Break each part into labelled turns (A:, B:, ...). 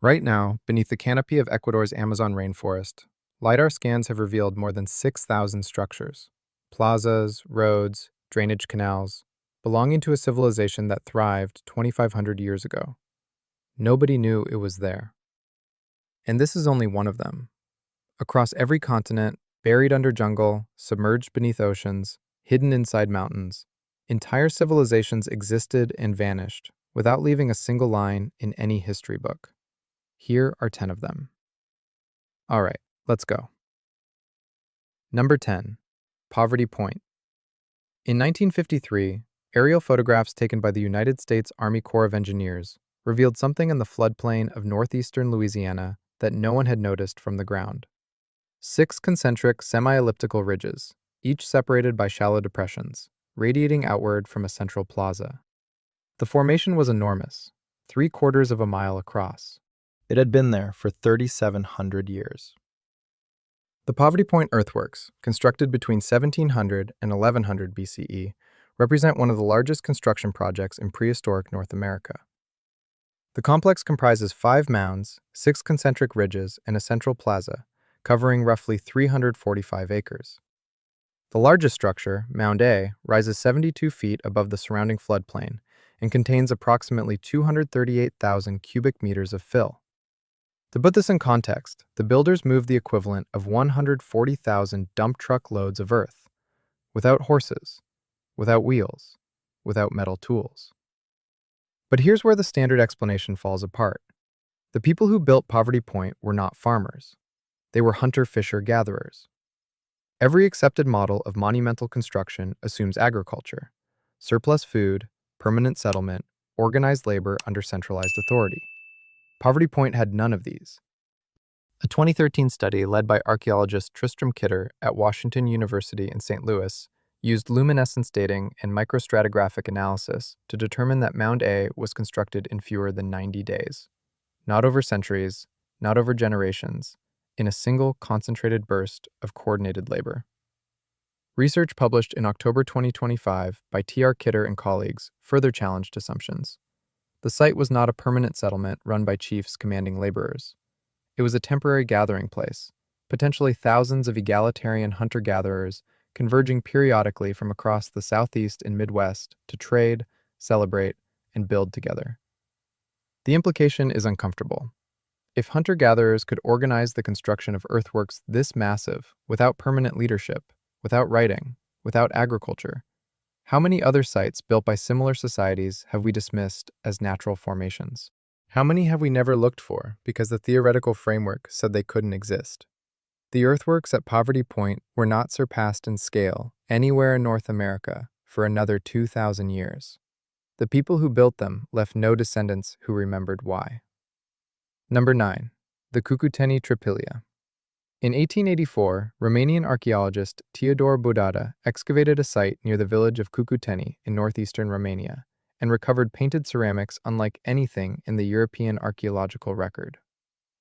A: Right now, beneath the canopy of Ecuador's Amazon rainforest, LiDAR scans have revealed more than 6,000 structures, plazas, roads, drainage canals, belonging to a civilization that thrived 2,500 years ago. Nobody knew it was there. And this is only one of them. Across every continent, buried under jungle, submerged beneath oceans, hidden inside mountains, entire civilizations existed and vanished without leaving a single line in any history book. Here are 10 of them. All right, let's go. Number 10. Poverty Point. In 1953, aerial photographs taken by the United States Army Corps of Engineers revealed something in the floodplain of northeastern Louisiana that no one had noticed from the ground. 6 concentric semi-elliptical ridges, each separated by shallow depressions, radiating outward from a central plaza. The formation was enormous, 3/4 of a mile across. It had been there for 3,700 years. The Poverty Point earthworks, constructed between 1700 and 1100 BCE, represent one of the largest construction projects in prehistoric North America. The complex comprises 5 mounds, 6 concentric ridges, and a central plaza, covering roughly 345 acres. The largest structure, Mound A, rises 72 feet above the surrounding floodplain and contains approximately 238,000 cubic meters of fill. To put this in context, the builders moved the equivalent of 140,000 dump truck loads of earth, without horses, without wheels, without metal tools. But here's where the standard explanation falls apart. The people who built Poverty Point were not farmers. They were hunter-fisher-gatherers. Every accepted model of monumental construction assumes agriculture, surplus food, permanent settlement, organized labor under centralized authority. Poverty Point had none of these. A 2013 study led by archaeologist Tristram Kidder at Washington University in St. Louis used luminescence dating and microstratigraphic analysis to determine that Mound A was constructed in fewer than 90 days. Not over centuries, not over generations, in a single concentrated burst of coordinated labor. Research published in October 2025 by T.R. Kidder and colleagues further challenged assumptions. The site was not a permanent settlement run by chiefs commanding laborers. It was a temporary gathering place, potentially thousands of egalitarian hunter-gatherers converging periodically from across the Southeast and Midwest to trade, celebrate, and build together. The implication is uncomfortable. If hunter-gatherers could organize the construction of earthworks this massive without permanent leadership, without writing, without agriculture, how many other sites built by similar societies have we dismissed as natural formations? How many have we never looked for because the theoretical framework said they couldn't exist? The earthworks at Poverty Point were not surpassed in scale anywhere in North America for another 2,000 years. The people who built them left no descendants who remembered why. Number 9. The Cucuteni Trypillia. In 1884, Romanian archaeologist Teodor Budada excavated a site near the village of Cucuteni in northeastern Romania and recovered painted ceramics unlike anything in the European archaeological record.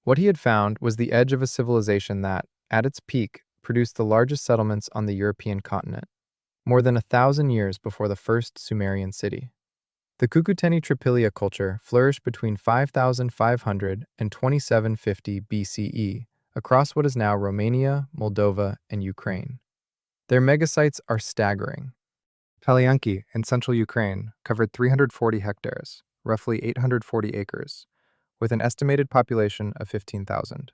A: What he had found was the edge of a civilization that, at its peak, produced the largest settlements on the European continent, more than 1,000 years before the first Sumerian city. The Cucuteni Trypillia culture flourished between 5,500 and 2750 BCE, across what is now Romania, Moldova, and Ukraine. Their megasites are staggering. Palianki in central Ukraine covered 340 hectares, roughly 840 acres, with an estimated population of 15,000.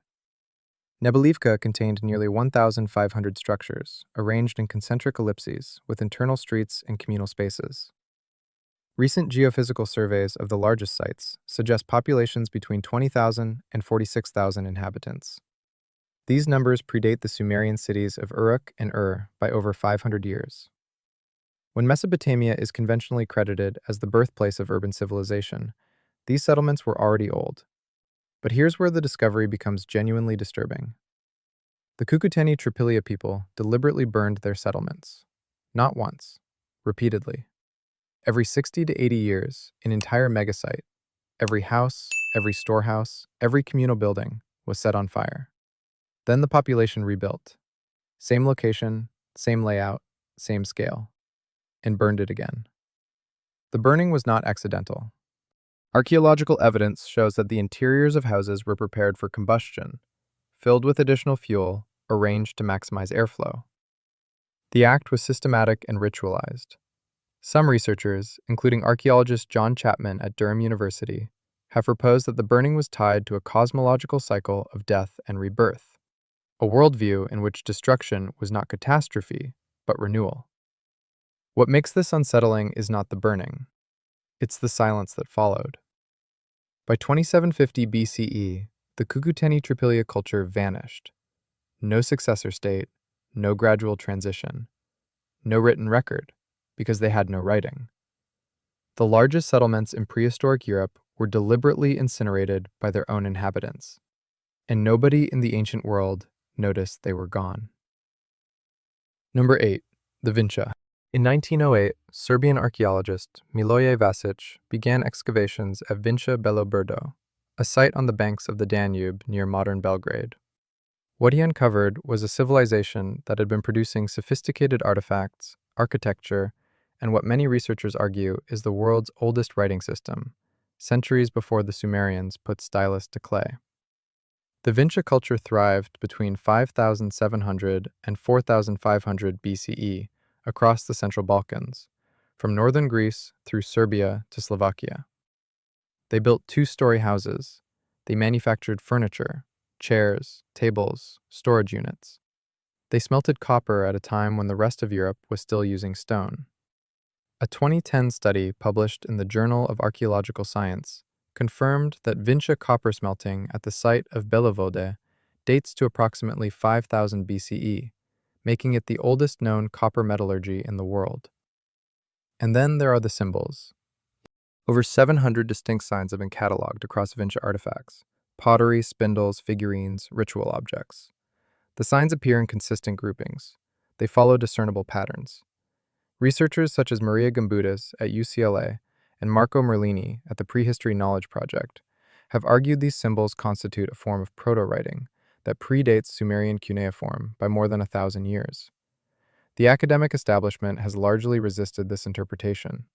A: Nebelivka contained nearly 1,500 structures, arranged in concentric ellipses with internal streets and communal spaces. Recent geophysical surveys of the largest sites suggest populations between 20,000 and 46,000 inhabitants. These numbers predate the Sumerian cities of Uruk and Ur by over 500 years. When Mesopotamia is conventionally credited as the birthplace of urban civilization, these settlements were already old. But here's where the discovery becomes genuinely disturbing. The Cucuteni Trypillia people deliberately burned their settlements. Not once, repeatedly. Every 60 to 80 years, an entire megasite, every house, every storehouse, every communal building was set on fire. Then the population rebuilt. Same location, same layout, same scale. And burned it again. The burning was not accidental. Archaeological evidence shows that the interiors of houses were prepared for combustion, filled with additional fuel, arranged to maximize airflow. The act was systematic and ritualized. Some researchers, including archaeologist John Chapman at Durham University, have proposed that the burning was tied to a cosmological cycle of death and rebirth, a worldview in which destruction was not catastrophe, but renewal. What makes this unsettling is not the burning, it's the silence that followed. By 2750 BCE, the Cucuteni Trypillia culture vanished. No successor state, no gradual transition, no written record, because they had no writing. The largest settlements in prehistoric Europe were deliberately incinerated by their own inhabitants, and nobody in the ancient world noticed they were gone. Number 8. The Vinča. In 1908, Serbian archaeologist Miloje Vasic began excavations at Vinča Belo Brdo, a site on the banks of the Danube near modern Belgrade. What he uncovered was a civilization that had been producing sophisticated artifacts, architecture, and what many researchers argue is the world's oldest writing system, centuries before the Sumerians put stylus to clay. The Vinča culture thrived between 5,700 and 4,500 BCE across the Central Balkans, from northern Greece through Serbia to Slovakia. They built two-story houses. They manufactured furniture, chairs, tables, storage units. They smelted copper at a time when the rest of Europe was still using stone. A 2010 study published in the Journal of Archaeological Science confirmed that Vinča copper smelting at the site of Belovode dates to approximately 5000 BCE, making it the oldest known copper metallurgy in the world. And then there are the symbols. Over 700 distinct signs have been catalogued across Vinča artifacts: pottery, spindles, figurines, ritual objects. The signs appear in consistent groupings. They follow discernible patterns. Researchers such as Maria Gambudis at UCLA and Marco Merlini at the Prehistory Knowledge Project have argued these symbols constitute a form of proto-writing that predates Sumerian cuneiform by more than 1,000 years. The academic establishment has largely resisted this interpretation.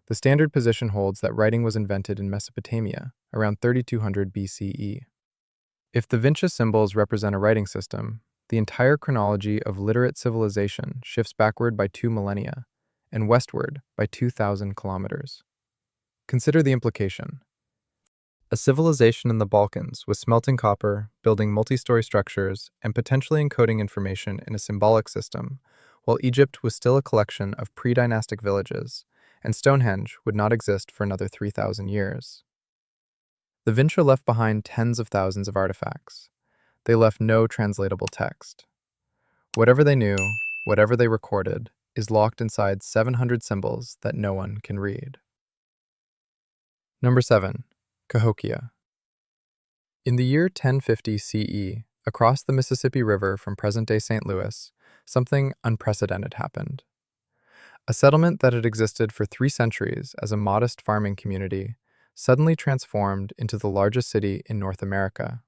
A: The standard position holds that writing was invented in Mesopotamia around 3200 BCE. If the Vinča symbols represent a writing system, the entire chronology of literate civilization shifts backward by 2 millennia and westward by 2,000 kilometers. Consider the implication. A civilization in the Balkans was smelting copper, building multi-story structures, and potentially encoding information in a symbolic system, while Egypt was still a collection of pre-dynastic villages, and Stonehenge would not exist for another 3,000 years. The Vinča left behind tens of thousands of artifacts. They left no translatable text. Whatever they knew, whatever they recorded, is locked inside 700 symbols that no one can read. Number 7. Cahokia. In the year 1050 CE, across the Mississippi River from present-day St. Louis, something unprecedented happened. A settlement that had existed for 3 centuries as a modest farming community suddenly transformed into the largest city in North America.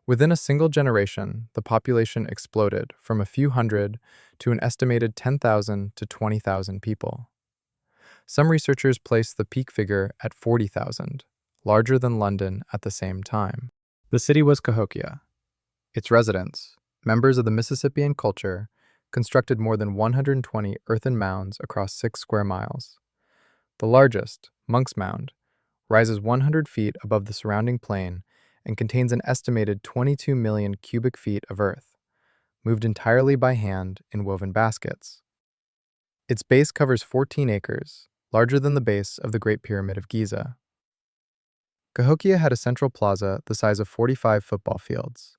A: Within a single generation, the population exploded from a few hundred to an estimated 10,000 to 20,000 people. Some researchers place the peak figure at 40,000, larger than London at the same time. The city was Cahokia. Its residents, members of the Mississippian culture, constructed more than 120 earthen mounds across 6 square miles. The largest, Monk's Mound, rises 100 feet above the surrounding plain and contains an estimated 22 million cubic feet of earth, moved entirely by hand in woven baskets. Its base covers 14 acres, larger than the base of the Great Pyramid of Giza. Cahokia had a central plaza the size of 45 football fields.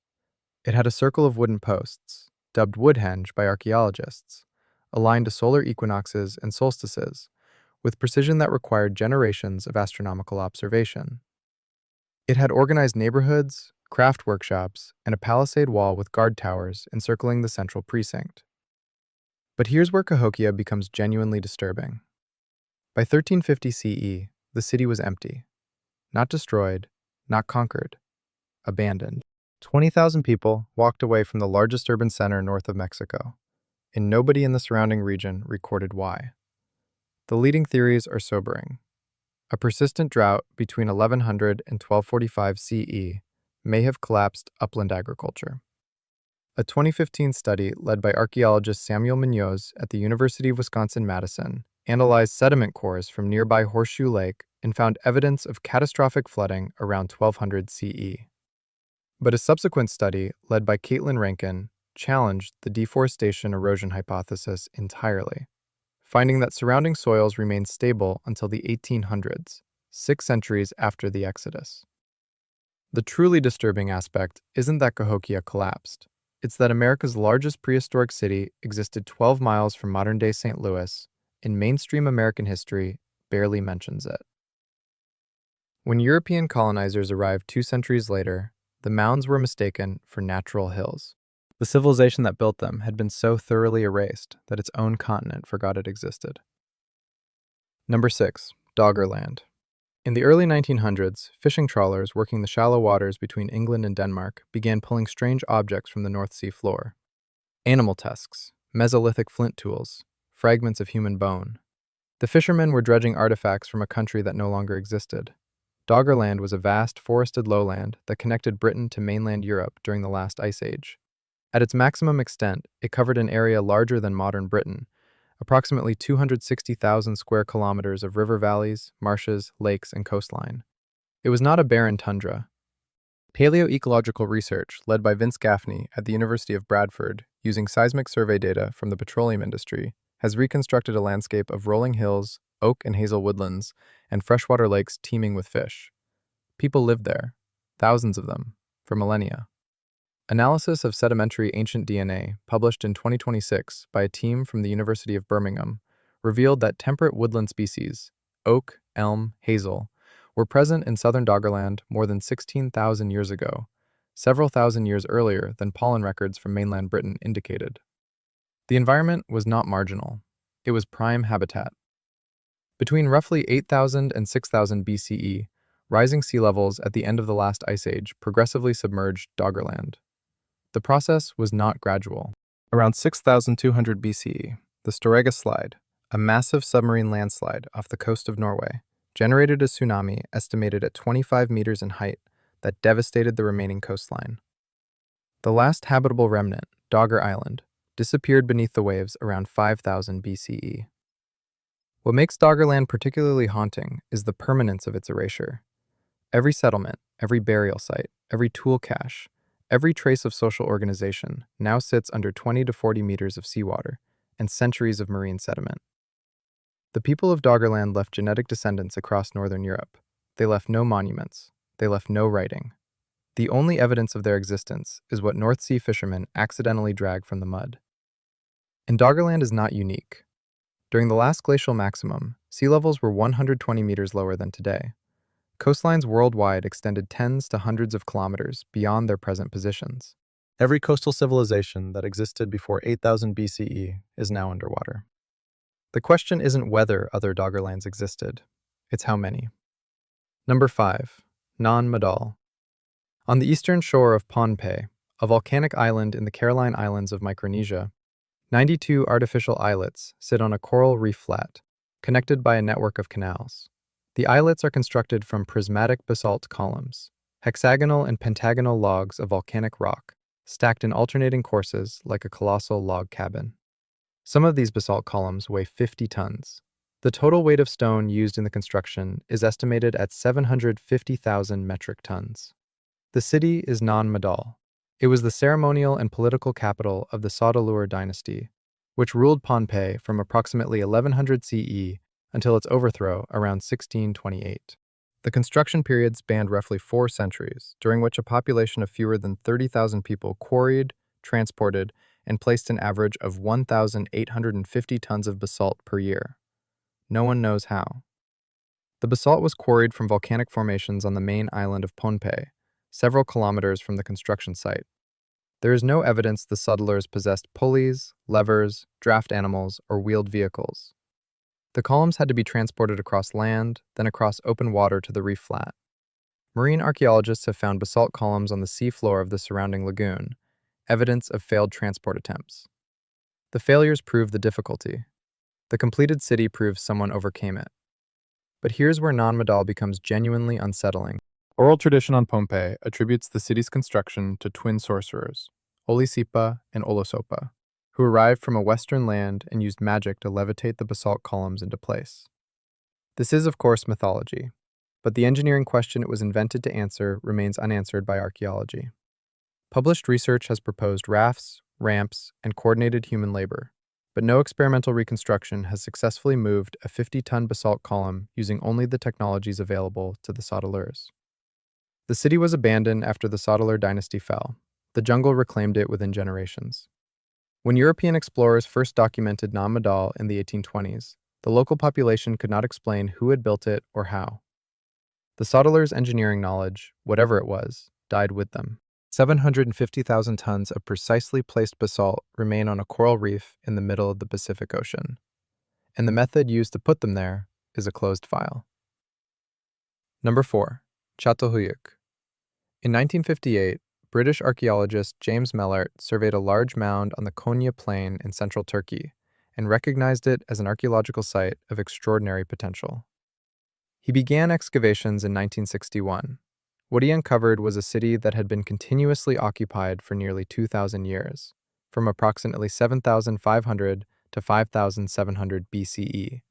A: It had a circle of wooden posts, dubbed Woodhenge by archaeologists, aligned to solar equinoxes and solstices, with precision that required generations of astronomical observation. It had organized neighborhoods, craft workshops, and a palisade wall with guard towers encircling the central precinct. But here's where Cahokia becomes genuinely disturbing. By 1350 CE, the city was empty. Not destroyed, not conquered, abandoned. 20,000 people walked away from the largest urban center north of Mexico, and nobody in the surrounding region recorded why. The leading theories are sobering. A persistent drought between 1100 and 1245 CE may have collapsed upland agriculture. A 2015 study led by archaeologist Samuel Munoz at the University of Wisconsin-Madison analyzed sediment cores from nearby Horseshoe Lake and found evidence of catastrophic flooding around 1200 CE. But a subsequent study, led by Caitlin Rankin, challenged the deforestation erosion hypothesis entirely, finding that surrounding soils remained stable until the 1800s, 6 centuries after the Exodus. The truly disturbing aspect isn't that Cahokia collapsed. It's that America's largest prehistoric city existed 12 miles from modern-day St. Louis, and mainstream American history barely mentions it. When European colonizers arrived 2 centuries later, the mounds were mistaken for natural hills. The civilization that built them had been so thoroughly erased that its own continent forgot it existed. Number 6. Doggerland. In the early 1900s, fishing trawlers working the shallow waters between England and Denmark began pulling strange objects from the North Sea floor. Animal tusks, Mesolithic flint tools, fragments of human bone. The fishermen were dredging artifacts from a country that no longer existed. Doggerland was a vast, forested lowland that connected Britain to mainland Europe during the last ice age. At its maximum extent, it covered an area larger than modern Britain, approximately 260,000 square kilometers of river valleys, marshes, lakes, and coastline. It was not a barren tundra. Paleoecological research, led by Vince Gaffney at the University of Bradford, using seismic survey data from the petroleum industry, has reconstructed a landscape of rolling hills, oak and hazel woodlands, and freshwater lakes teeming with fish. People lived there, thousands of them, for millennia. Analysis of sedimentary ancient DNA, published in 2026 by a team from the University of Birmingham, revealed that temperate woodland species, oak, elm, hazel, were present in southern Doggerland more than 16,000 years ago, several thousand years earlier than pollen records from mainland Britain indicated. The environment was not marginal. It was prime habitat. Between roughly 8,000 and 6,000 BCE, rising sea levels at the end of the last ice age progressively submerged Doggerland. The process was not gradual. Around 6,200 BCE, the Storegga Slide, a massive submarine landslide off the coast of Norway, generated a tsunami estimated at 25 meters in height that devastated the remaining coastline. The last habitable remnant, Dogger Island, disappeared beneath the waves around 5,000 BCE. What makes Doggerland particularly haunting is the permanence of its erasure. Every settlement, every burial site, every tool cache, every trace of social organization now sits under 20 to 40 meters of seawater and centuries of marine sediment. The people of Doggerland left genetic descendants across northern Europe. They left no monuments. They left no writing. The only evidence of their existence is what North Sea fishermen accidentally drag from the mud. And Doggerland is not unique. During the last glacial maximum, sea levels were 120 meters lower than today. Coastlines worldwide extended tens to hundreds of kilometers beyond their present positions. Every coastal civilization that existed before 8000 BCE is now underwater. The question isn't whether other Doggerlands existed, it's how many. Number 5. Nan Madol. On the eastern shore of Pohnpei, a volcanic island in the Caroline Islands of Micronesia, 92 artificial islets sit on a coral reef flat, connected by a network of canals. The islets are constructed from prismatic basalt columns, hexagonal and pentagonal logs of volcanic rock, stacked in alternating courses like a colossal log cabin. Some of these basalt columns weigh 50 tons. The total weight of stone used in the construction is estimated at 750,000 metric tons. The city is Nan Madol. It was the ceremonial and political capital of the Saudeleur dynasty, which ruled Pohnpei from approximately 1100 CE until its overthrow around 1628. The construction period spanned roughly 4 centuries, during which a population of fewer than 30,000 people quarried, transported, and placed an average of 1,850 tons of basalt per year. No one knows how. The basalt was quarried from volcanic formations on the main island of Pohnpei, several kilometers from the construction site. There is no evidence the settlers possessed pulleys, levers, draft animals, or wheeled vehicles. The columns had to be transported across land, then across open water to the reef flat. Marine archaeologists have found basalt columns on the sea floor of the surrounding lagoon, evidence of failed transport attempts. The failures prove the difficulty. The completed city proves someone overcame it. But here's where Nan Madol becomes genuinely unsettling. Oral tradition on Pompeii attributes the city's construction to twin sorcerers, Olisipa and Olosopa, who arrived from a western land and used magic to levitate the basalt columns into place. This is, of course, mythology, but the engineering question it was invented to answer remains unanswered by archaeology. Published research has proposed rafts, ramps, and coordinated human labor, but no experimental reconstruction has successfully moved a 50-ton basalt column using only the technologies available to the Sauteleurs. The city was abandoned after the Sauteleur dynasty fell. The jungle reclaimed it within generations. When European explorers first documented Nan Madol in the 1820s, the local population could not explain who had built it or how. The Sauteleurs' engineering knowledge, whatever it was, died with them. 750,000 tons of precisely placed basalt remain on a coral reef in the middle of the Pacific Ocean, and the method used to put them there is a closed file. Number 4. Çatalhöyük. In 1958, British archaeologist James Mellart surveyed a large mound on the Konya Plain in central Turkey and recognized it as an archaeological site of extraordinary potential. He began excavations in 1961. What he uncovered was a city that had been continuously occupied for nearly 2,000 years, from approximately 7,500 to 5,700 BCE,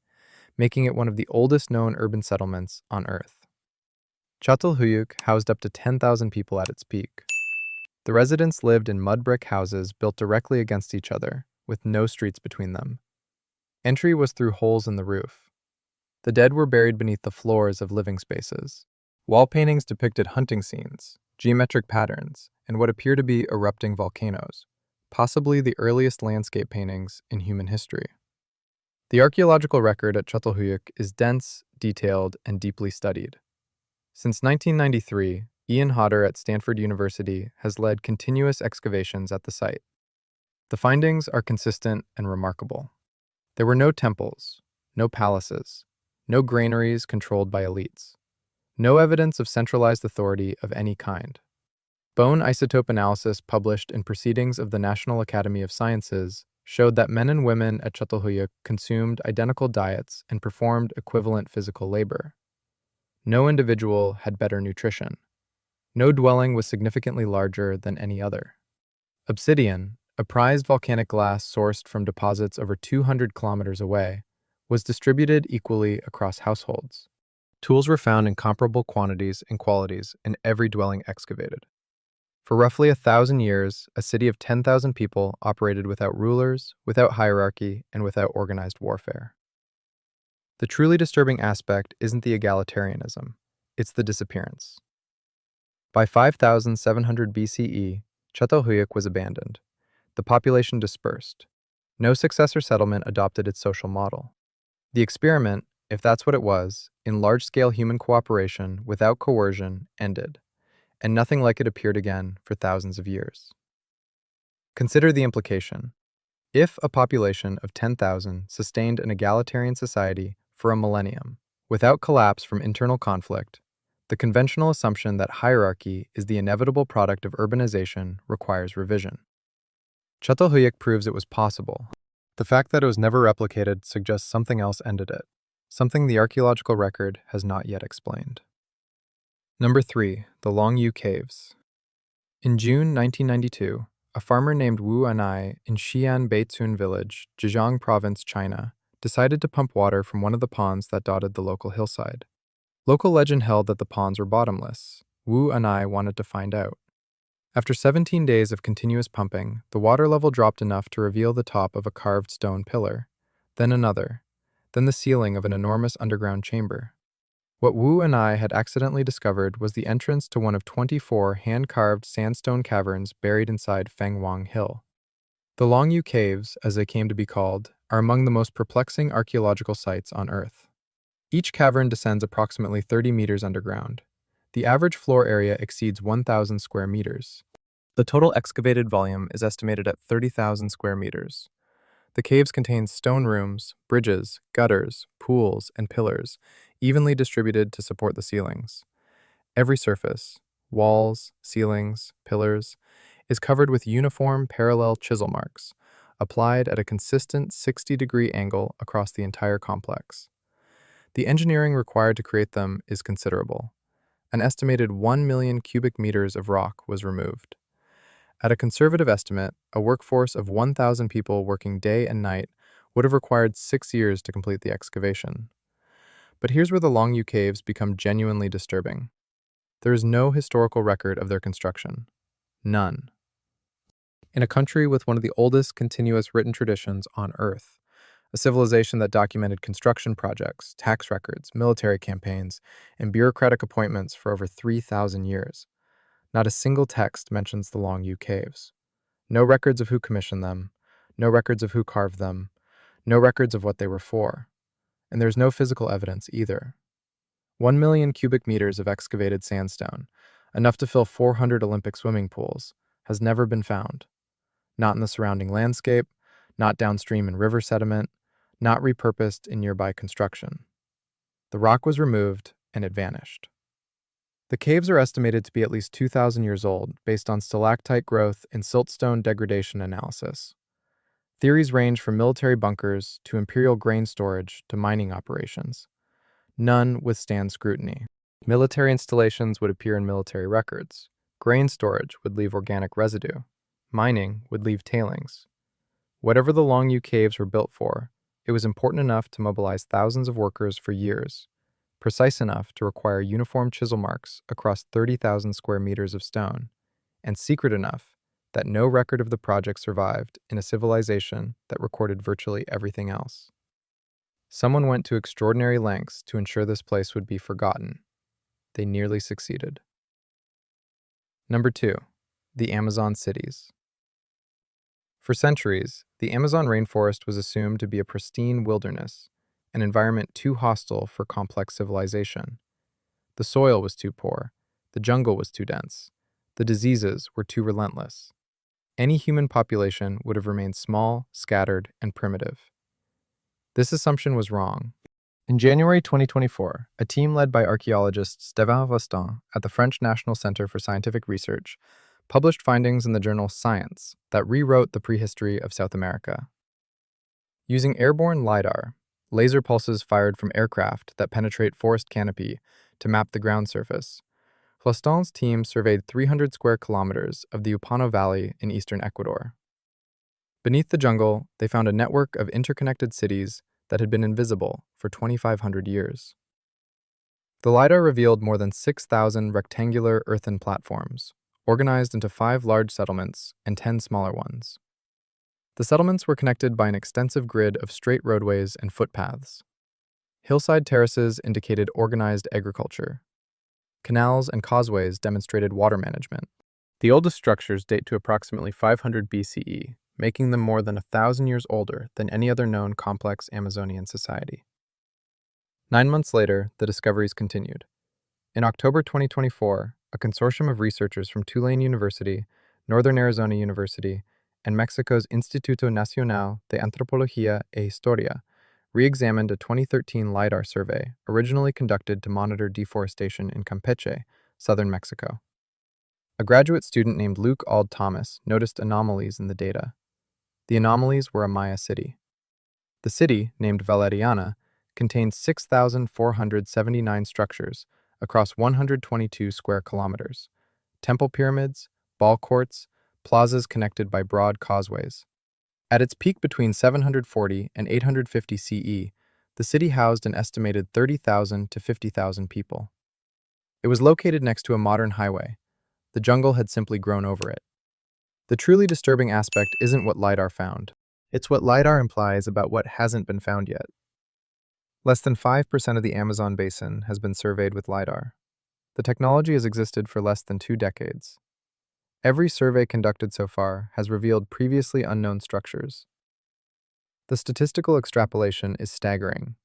A: making it one of the oldest known urban settlements on Earth. Çatalhöyük housed up to 10,000 people at its peak. The residents lived in mud brick houses built directly against each other, with no streets between them. Entry was through holes in the roof. The dead were buried beneath the floors of living spaces. Wall paintings depicted hunting scenes, geometric patterns, and what appear to be erupting volcanoes, possibly the earliest landscape paintings in human history. The archaeological record at Çatalhöyük is dense, detailed, and deeply studied. Since 1993, Ian Hodder at Stanford University has led continuous excavations at the site. The findings are consistent and remarkable. There were no temples, no palaces, no granaries controlled by elites. No evidence of centralized authority of any kind. Bone isotope analysis published in Proceedings of the National Academy of Sciences showed that men and women at Çatalhöyük consumed identical diets and performed equivalent physical labor. No individual had better nutrition. No dwelling was significantly larger than any other. Obsidian, a prized volcanic glass sourced from deposits over 200 kilometers away, was distributed equally across households. Tools were found in comparable quantities and qualities in every dwelling excavated. For roughly 1,000 years, a city of 10,000 people operated without rulers, without hierarchy, and without organized warfare. The truly disturbing aspect isn't the egalitarianism, it's the disappearance. By 5,700 BCE, Çatalhöyük was abandoned. The population dispersed. No successor settlement adopted its social model. The experiment, if that's what it was, in large-scale human cooperation without coercion, ended, and nothing like it appeared again for thousands of years. Consider the implication. If a population of 10,000 sustained an egalitarian society for a millennium, without collapse from internal conflict, the conventional assumption that hierarchy is the inevitable product of urbanization requires revision. Çatalhöyük proves it was possible. The fact that it was never replicated suggests something else ended it, something the archaeological record has not yet explained. Number 3. The Long Yu Caves. In June 1992, a farmer named Wu Anai in Xi'an Beicun village, Zhejiang Province, China, decided to pump water from one of the ponds that dotted the local hillside. Local legend held that the ponds were bottomless. Wu Anai wanted to find out. After 17 days of continuous pumping, the water level dropped enough to reveal the top of a carved stone pillar, then another, then the ceiling of an enormous underground chamber. What Wu and I had accidentally discovered was the entrance to one of 24 hand-carved sandstone caverns buried inside Fenghuang Hill. The Long Yu Caves, as they came to be called, are among the most perplexing archaeological sites on Earth. Each cavern descends approximately 30 meters underground. The average floor area exceeds 1,000 square meters. The total excavated volume is estimated at 30,000 square meters. The caves contain stone rooms, bridges, gutters, pools, and pillars, evenly distributed to support the ceilings. Every surface, walls, ceilings, pillars, is covered with uniform parallel chisel marks, applied at a consistent 60-degree angle across the entire complex. The engineering required to create them is considerable. An estimated 1 million cubic meters of rock was removed. At a conservative estimate, a workforce of 1,000 people working day and night would have required 6 years to complete the excavation. But here's where the Longyou caves become genuinely disturbing. There is no historical record of their construction. None. In a country with one of the oldest continuous written traditions on Earth, a civilization that documented construction projects, tax records, military campaigns, and bureaucratic appointments for over 3,000 years, not a single text mentions the Longyou caves. No records of who commissioned them, no records of who carved them, no records of what they were for. And there's no physical evidence either. 1 million cubic meters of excavated sandstone, enough to fill 400 Olympic swimming pools, has never been found. Not in the surrounding landscape, not downstream in river sediment, not repurposed in nearby construction. The rock was removed and it vanished. The caves are estimated to be at least 2,000 years old based on stalactite growth and siltstone degradation analysis. Theories range from military bunkers to imperial grain storage to mining operations. None withstand scrutiny. Military installations would appear in military records. Grain storage would leave organic residue. Mining would leave tailings. Whatever the Longyou caves were built for, it was important enough to mobilize thousands of workers for years, precise enough to require uniform chisel marks across 30,000 square meters of stone, and secret enough that no record of the project survived in a civilization that recorded virtually everything else. Someone went to extraordinary lengths to ensure this place would be forgotten. They nearly succeeded. Number 2. The Amazon cities. For centuries, the Amazon rainforest was assumed to be a pristine wilderness, an environment too hostile for complex civilization. The soil was too poor, the jungle was too dense, the diseases were too relentless. Any human population would have remained small, scattered, and primitive. This assumption was wrong. In January 2024, a team led by archaeologist Stéphane Rostand at the French National Center for Scientific Research published findings in the journal Science that rewrote the prehistory of South America. Using airborne LiDAR, laser pulses fired from aircraft that penetrate forest canopy to map the ground surface, Rostand's team surveyed 300 square kilometers of the Upano Valley in eastern Ecuador. Beneath the jungle, they found a network of interconnected cities that had been invisible for 2,500 years. The LiDAR revealed more than 6,000 rectangular earthen platforms, organized into 5 large settlements and 10 smaller ones. The settlements were connected by an extensive grid of straight roadways and footpaths. Hillside terraces indicated organized agriculture. Canals and causeways demonstrated water management. The oldest structures date to approximately 500 BCE, making them more than 1,000 years older than any other known complex Amazonian society. 9 months later, the discoveries continued. In October 2024, a consortium of researchers from Tulane University, Northern Arizona University, and Mexico's Instituto Nacional de Antropología e Historia re-examined a 2013 LiDAR survey originally conducted to monitor deforestation in Campeche, southern Mexico. A graduate student named Luke Auld Thomas noticed anomalies in the data. The anomalies were a Maya city. The city, named Valeriana, contained 6,479 structures across 122 square kilometers, temple pyramids, ball courts, plazas connected by broad causeways. At its peak between 740 and 850 CE, the city housed an estimated 30,000 to 50,000 people. It was located next to a modern highway. The jungle had simply grown over it. The truly disturbing aspect isn't what LiDAR found. It's what LiDAR implies about what hasn't been found yet. Less than 5% of the Amazon basin has been surveyed with LiDAR. The technology has existed for less than 2 decades. Every survey conducted so far has revealed previously unknown structures. The statistical extrapolation is staggering.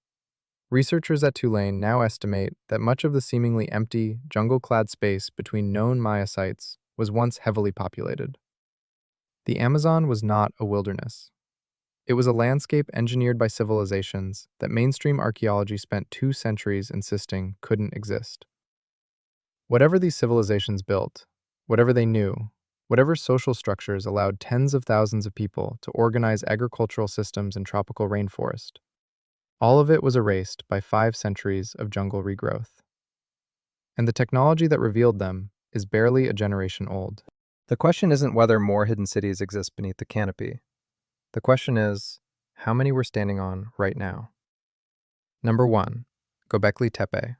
A: Researchers at Tulane now estimate that much of the seemingly empty, jungle-clad space between known Maya sites was once heavily populated. The Amazon was not a wilderness. It was a landscape engineered by civilizations that mainstream archaeology spent 2 centuries insisting couldn't exist. Whatever these civilizations built, whatever they knew, whatever social structures allowed tens of thousands of people to organize agricultural systems in tropical rainforest, All of it was erased by 5 centuries of jungle regrowth. And the technology that revealed them is barely a generation old. The question isn't whether more hidden cities exist beneath the canopy. The question is, how many we're standing on right now? Number 1. Göbekli Tepe.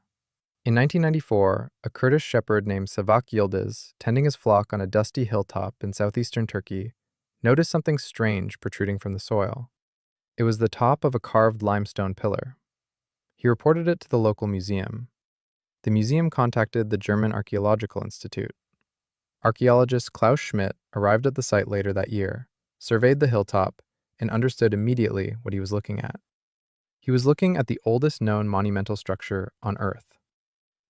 A: In 1994, a Kurdish shepherd named Savak Yildiz, tending his flock on a dusty hilltop in southeastern Turkey, noticed something strange protruding from the soil. It was the top of a carved limestone pillar. He reported it to the local museum. The museum contacted the German Archaeological Institute. Archaeologist Klaus Schmidt arrived at the site later that year, surveyed the hilltop, and understood immediately what he was looking at. He was looking at the oldest known monumental structure on Earth.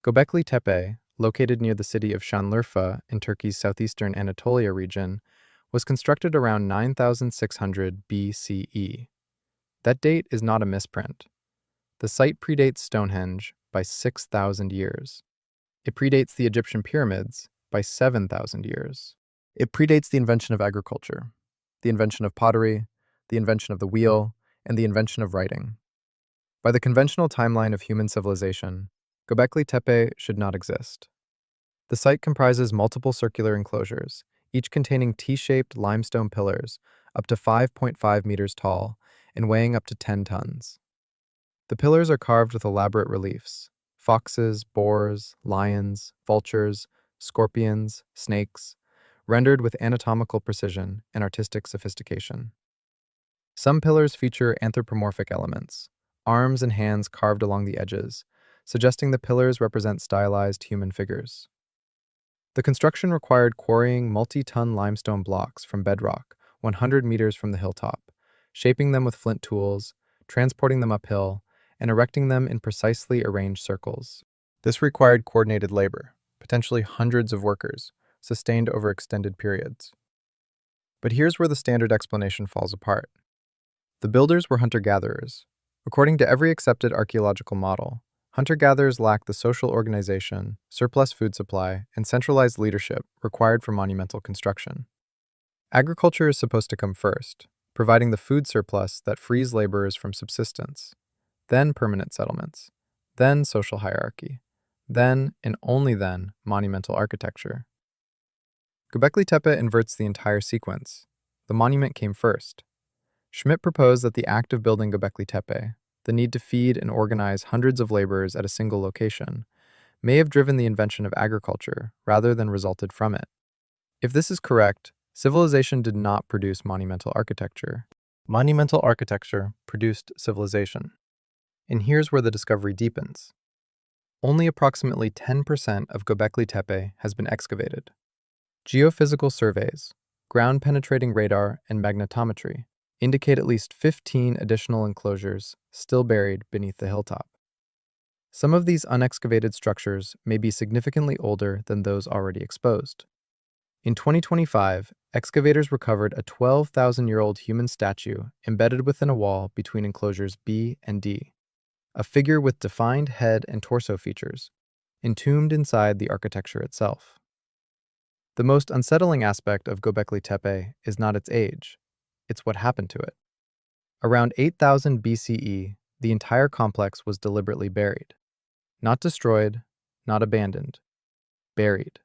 A: Göbekli Tepe, located near the city of Şanlıurfa in Turkey's southeastern Anatolia region, was constructed around 9600 BCE. That date is not a misprint. The site predates Stonehenge by 6,000 years. It predates the Egyptian pyramids by 7,000 years. It predates the invention of agriculture, the invention of pottery, the invention of the wheel, and the invention of writing. By the conventional timeline of human civilization, Göbekli Tepe should not exist. The site comprises multiple circular enclosures, each containing T-shaped limestone pillars up to 5.5 meters tall and weighing up to 10 tons. The pillars are carved with elaborate reliefs: foxes, boars, lions, vultures, scorpions, snakes, rendered with anatomical precision and artistic sophistication. Some pillars feature anthropomorphic elements, arms and hands carved along the edges, suggesting the pillars represent stylized human figures. The construction required quarrying multi-ton limestone blocks from bedrock 100 meters from the hilltop, shaping them with flint tools, transporting them uphill, and erecting them in precisely arranged circles. This required coordinated labor, potentially hundreds of workers, sustained over extended periods. But here's where the standard explanation falls apart. The builders were hunter-gatherers. According to every accepted archaeological model, hunter-gatherers lack the social organization, surplus food supply, and centralized leadership required for monumental construction. Agriculture is supposed to come first, providing the food surplus that frees laborers from subsistence, then permanent settlements, then social hierarchy, then, and only then, monumental architecture. Göbekli Tepe inverts the entire sequence. The monument came first. Schmidt proposed that the act of building Göbekli Tepe, the need to feed and organize hundreds of laborers at a single location, may have driven the invention of agriculture rather than resulted from it. If this is correct, civilization did not produce monumental architecture. Monumental architecture produced civilization. And here's where the discovery deepens. Only approximately 10% of Göbekli Tepe has been excavated. Geophysical surveys, ground-penetrating radar, and magnetometry indicate at least 15 additional enclosures still buried beneath the hilltop. Some of these unexcavated structures may be significantly older than those already exposed. In 2025, excavators recovered a 12,000-year-old human statue embedded within a wall between enclosures B and D, a figure with defined head and torso features, entombed inside the architecture itself. The most unsettling aspect of Göbekli Tepe is not its age, it's what happened to it. Around 8000 BCE, the entire complex was deliberately buried. Not destroyed, not abandoned, buried.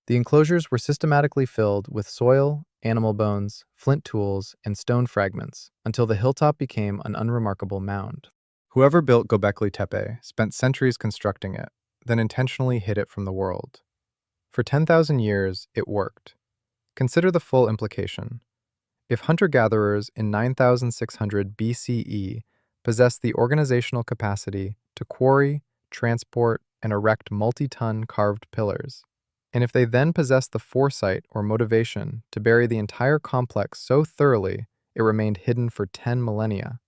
A: The enclosures were systematically filled with soil, animal bones, flint tools, and stone fragments until the hilltop became an unremarkable mound. Whoever built Göbekli Tepe spent centuries constructing it, then intentionally hid it from the world. For 10,000 years, it worked. Consider the full implication. If hunter-gatherers in 9600 BCE possessed the organizational capacity to quarry, transport, and erect multi-ton carved pillars, and if they then possessed the foresight or motivation to bury the entire complex so thoroughly it remained hidden for 10 millennia,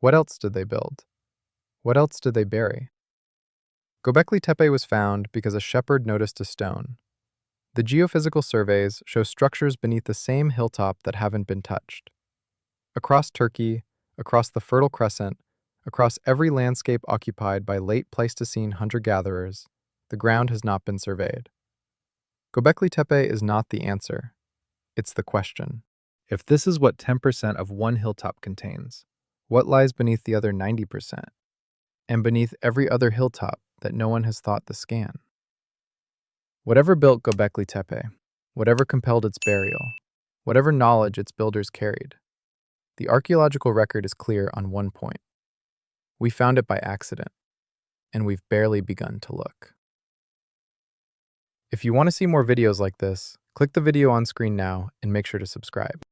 A: what else did they build? What else did they bury? Göbekli Tepe was found because a shepherd noticed a stone. The geophysical surveys show structures beneath the same hilltop that haven't been touched. Across Turkey, across the Fertile Crescent, across every landscape occupied by late Pleistocene hunter-gatherers, the ground has not been surveyed. Göbekli Tepe is not the answer. It's the question. If this is what 10% of one hilltop contains, What lies beneath the other 90%? And beneath every other hilltop that no one has thought to scan? Whatever built Göbekli Tepe, whatever compelled its burial, whatever knowledge its builders carried, the archaeological record is clear on one point. We found it by accident, and we've barely begun to look. If you want to see more videos like this, click the video on screen now and make sure to subscribe.